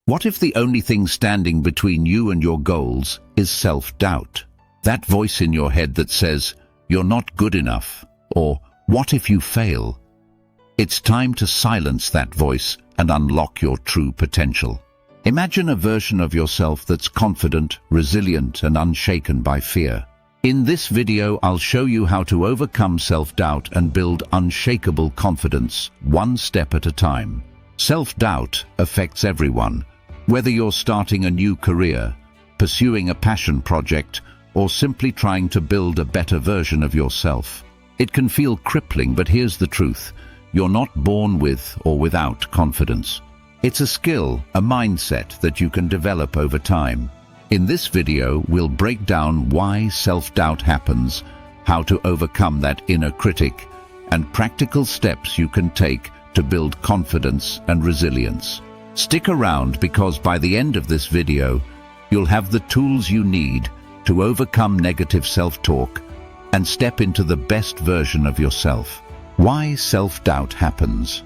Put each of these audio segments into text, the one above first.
What if the only thing standing between you and your goals is self-doubt? That voice in your head that says, "You're not good enough," or "What if you fail?" It's time to silence that voice and unlock your true potential. Imagine a version of yourself that's confident, resilient, and unshaken by fear. In this video, I'll show you how to overcome self-doubt and build unshakable confidence, one step at a time. Self-doubt affects everyone, whether you're starting a new career, pursuing a passion project, or simply trying to build a better version of yourself. It can feel crippling, but here's the truth. You're not born with or without confidence. It's a skill, a mindset that you can develop over time. In this video, we'll break down why self-doubt happens, how to overcome that inner critic, and practical steps you can take to build confidence and resilience. Stick around because by the end of this video, you'll have the tools you need to overcome negative self-talk and step into the best version of yourself. Why self-doubt happens.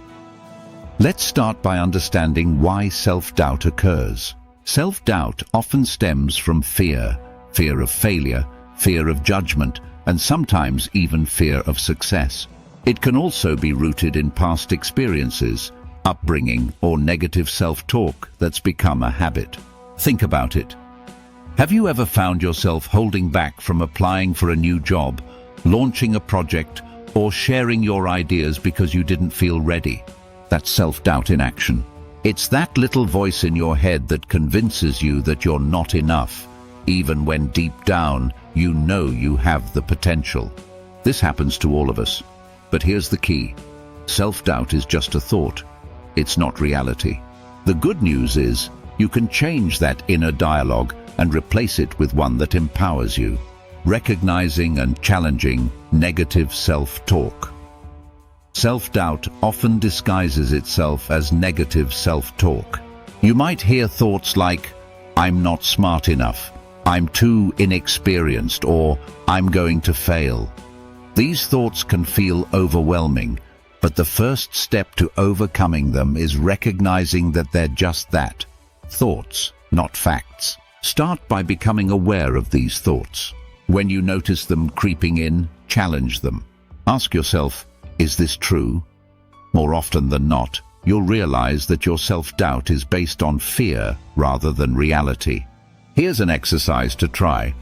Let's start by understanding why self-doubt occurs. Self-doubt often stems from fear of failure, fear of judgment, and sometimes even fear of success. It can also be rooted in past experiences, upbringing, or negative self-talk that's become a habit. Think about it. Have you ever found yourself holding back from applying for a new job, launching a project, or sharing your ideas because you didn't feel ready? That's self-doubt in action. It's that little voice in your head that convinces you that you're not enough, even when deep down you know you have the potential. This happens to all of us. But here's the key. Self-doubt is just a thought. It's not reality. The good news is you can change that inner dialogue and replace it with one that empowers you, recognizing and challenging negative self-talk. Self-doubt often disguises itself as negative self-talk. You might hear thoughts like, "I'm not smart enough," "I'm too inexperienced," or "I'm going to fail." These thoughts can feel overwhelming, but the first step to overcoming them is recognizing that they're just that, thoughts, not facts. Start by becoming aware of these thoughts. When you notice them creeping in, challenge them. Ask yourself, is this true? More often than not, you'll realize that your self-doubt is based on fear rather than reality. Here's an exercise to try.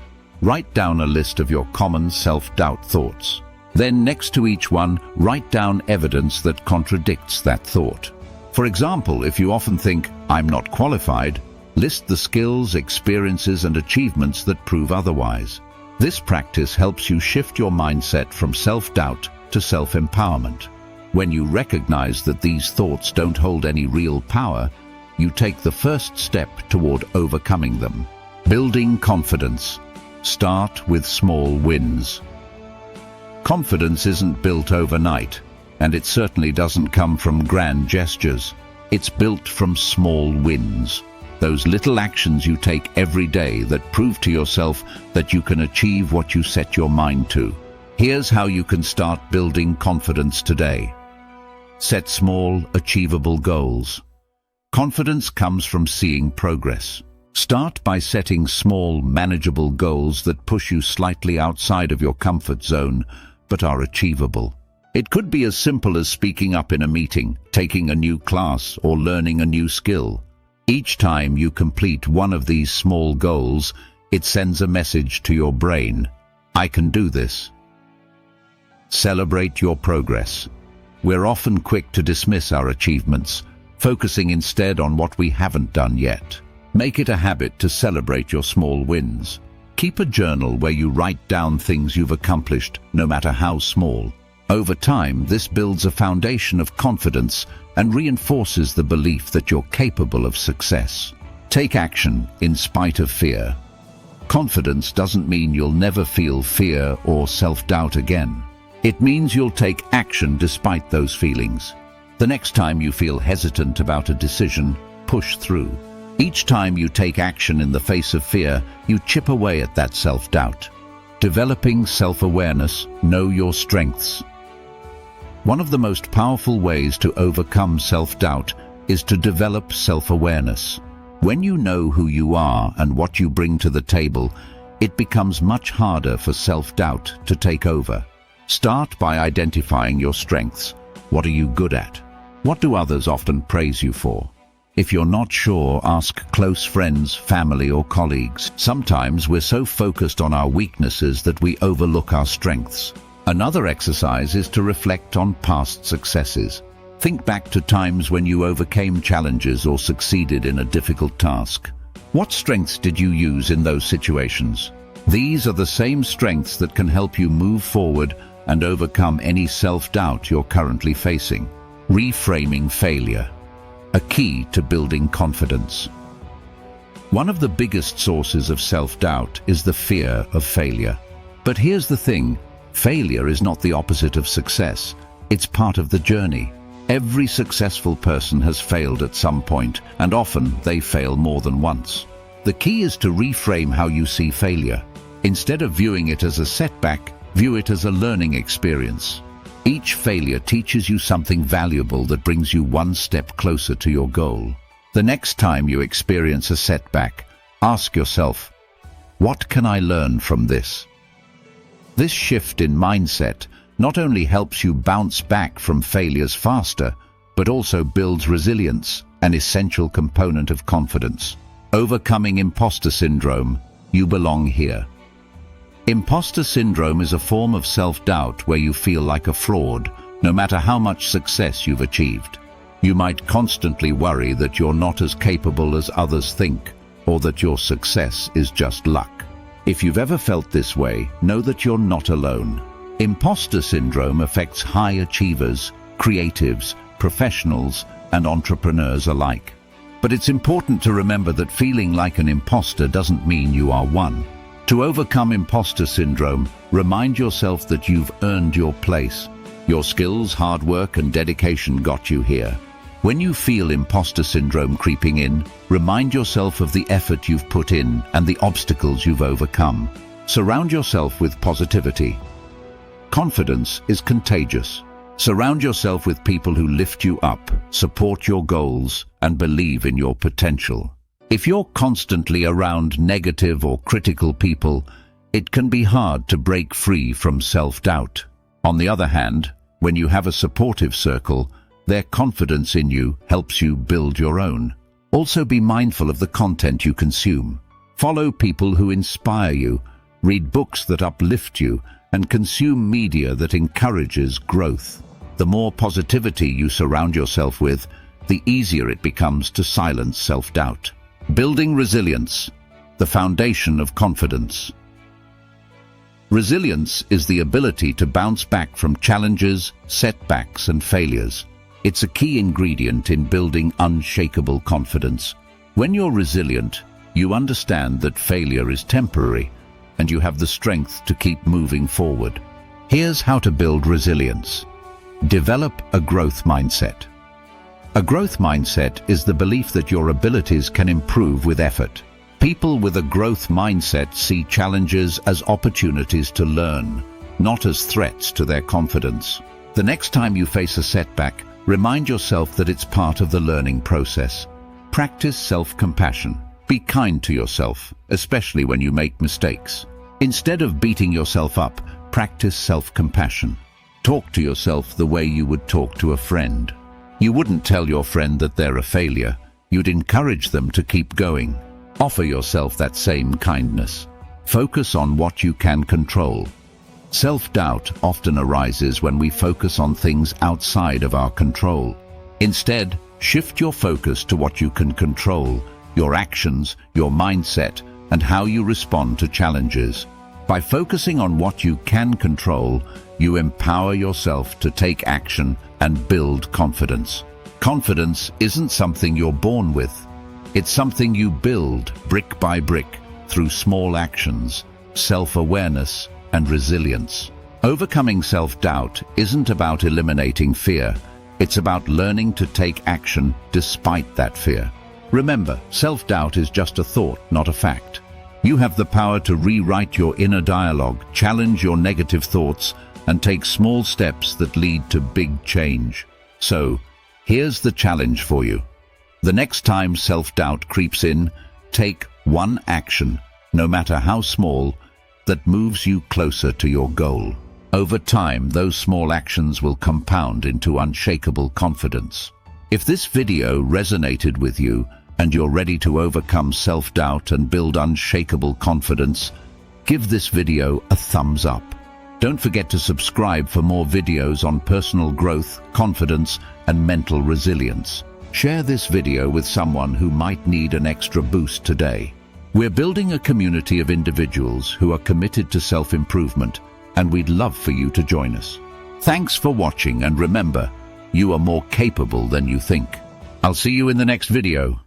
Write down a list of your common self-doubt thoughts. Then, next to each one, write down evidence that contradicts that thought. For example, if you often think, "I'm not qualified," list the skills, experiences, and achievements that prove otherwise. This practice helps you shift your mindset from self-doubt to self-empowerment. When you recognize that these thoughts don't hold any real power, you take the first step toward overcoming them. Building confidence. Start with small wins. Confidence isn't built overnight, and it certainly doesn't come from grand gestures. It's built from small wins. Those little actions you take every day that prove to yourself that you can achieve what you set your mind to. Here's how you can start building confidence today. Set small, achievable goals. Confidence comes from seeing progress. Start by setting small, manageable goals that push you slightly outside of your comfort zone, but are achievable. It could be as simple as speaking up in a meeting, taking a new class, or learning a new skill. Each time you complete one of these small goals, it sends a message to your brain. I can do this. Celebrate your progress. We're often quick to dismiss our achievements, focusing instead on what we haven't done yet. Make it a habit to celebrate your small wins. Keep a journal where you write down things you've accomplished, no matter how small. Over time, this builds a foundation of confidence and reinforces the belief that you're capable of success. Take action in spite of fear. Confidence doesn't mean you'll never feel fear or self-doubt again. It means you'll take action despite those feelings. The next time you feel hesitant about a decision, push through. Each time you take action in the face of fear, you chip away at that self-doubt. Developing self-awareness, know your strengths. One of the most powerful ways to overcome self-doubt is to develop self-awareness. When you know who you are and what you bring to the table, it becomes much harder for self-doubt to take over. Start by identifying your strengths. What are you good at? What do others often praise you for? If you're not sure, ask close friends, family, or colleagues. Sometimes we're so focused on our weaknesses that we overlook our strengths. Another exercise is to reflect on past successes. Think back to times when you overcame challenges or succeeded in a difficult task. What strengths did you use in those situations? These are the same strengths that can help you move forward and overcome any self-doubt you're currently facing. Reframing failure, a key to building confidence. One of the biggest sources of self-doubt is the fear of failure. But here's the thing, failure is not the opposite of success. It's part of the journey. Every successful person has failed at some point, and often they fail more than once. The key is to reframe how you see failure. Instead of viewing it as a setback, view it as a learning experience. Each failure teaches you something valuable that brings you one step closer to your goal. The next time you experience a setback, ask yourself, what can I learn from this? This shift in mindset not only helps you bounce back from failures faster, but also builds resilience, an essential component of confidence. Overcoming imposter syndrome, you belong here. Imposter syndrome is a form of self-doubt where you feel like a fraud, no matter how much success you've achieved. You might constantly worry that you're not as capable as others think, or that your success is just luck. If you've ever felt this way, know that you're not alone. Imposter syndrome affects high achievers, creatives, professionals, and entrepreneurs alike. But it's important to remember that feeling like an imposter doesn't mean you are one. To overcome imposter syndrome, remind yourself that you've earned your place. Your skills, hard work, and dedication got you here. When you feel imposter syndrome creeping in, remind yourself of the effort you've put in and the obstacles you've overcome. Surround yourself with positivity. Confidence is contagious. Surround yourself with people who lift you up, support your goals, and believe in your potential. If you're constantly around negative or critical people, it can be hard to break free from self-doubt. On the other hand, when you have a supportive circle, their confidence in you helps you build your own. Also be mindful of the content you consume. Follow people who inspire you, read books that uplift you, and consume media that encourages growth. The more positivity you surround yourself with, the easier it becomes to silence self-doubt. Building resilience, the foundation of confidence. Resilience is the ability to bounce back from challenges, setbacks, and failures. It's a key ingredient in building unshakable confidence. When you're resilient, you understand that failure is temporary, and you have the strength to keep moving forward. Here's how to build resilience. Develop a growth mindset. A growth mindset is the belief that your abilities can improve with effort. People with a growth mindset see challenges as opportunities to learn, not as threats to their confidence. The next time you face a setback, remind yourself that it's part of the learning process. Practice self-compassion. Be kind to yourself, especially when you make mistakes. Instead of beating yourself up, practice self-compassion. Talk to yourself the way you would talk to a friend. You wouldn't tell your friend that they're a failure. You'd encourage them to keep going. Offer yourself that same kindness. Focus on what you can control. Self-doubt often arises when we focus on things outside of our control. Instead, shift your focus to what you can control, your actions, your mindset, and how you respond to challenges. By focusing on what you can control, you empower yourself to take action and build confidence. Confidence isn't something you're born with. It's something you build brick by brick through small actions, self-awareness, and resilience. Overcoming self-doubt isn't about eliminating fear. It's about learning to take action despite that fear. Remember, self-doubt is just a thought, not a fact. You have the power to rewrite your inner dialogue, challenge your negative thoughts, and take small steps that lead to big change. So, here's the challenge for you. The next time self-doubt creeps in, take one action, no matter how small, that moves you closer to your goal. Over time, those small actions will compound into unshakable confidence. If this video resonated with you and you're ready to overcome self-doubt and build unshakable confidence, give this video a thumbs up. Don't forget to subscribe for more videos on personal growth, confidence, and mental resilience. Share this video with someone who might need an extra boost today. We're building a community of individuals who are committed to self-improvement, and we'd love for you to join us. Thanks for watching, and remember, you are more capable than you think. I'll see you in the next video.